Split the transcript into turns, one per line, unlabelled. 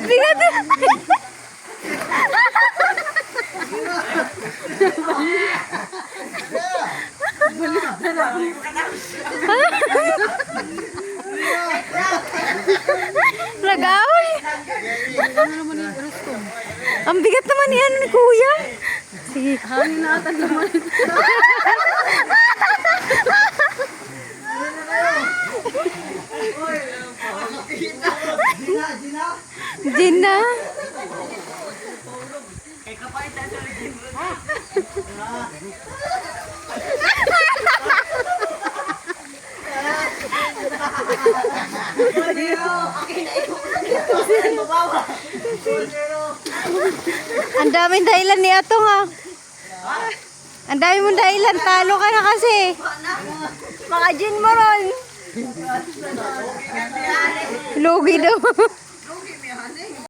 bigat. Nag-away. Ang bigat naman yan ni Kuya. Sige.
Hangin na ata naman.
Gina. Ang daming dahilan ni Atong ha. Ang dami mong dahilan. Talo ka na kasi. Mga gin mo ron. Lugi daw.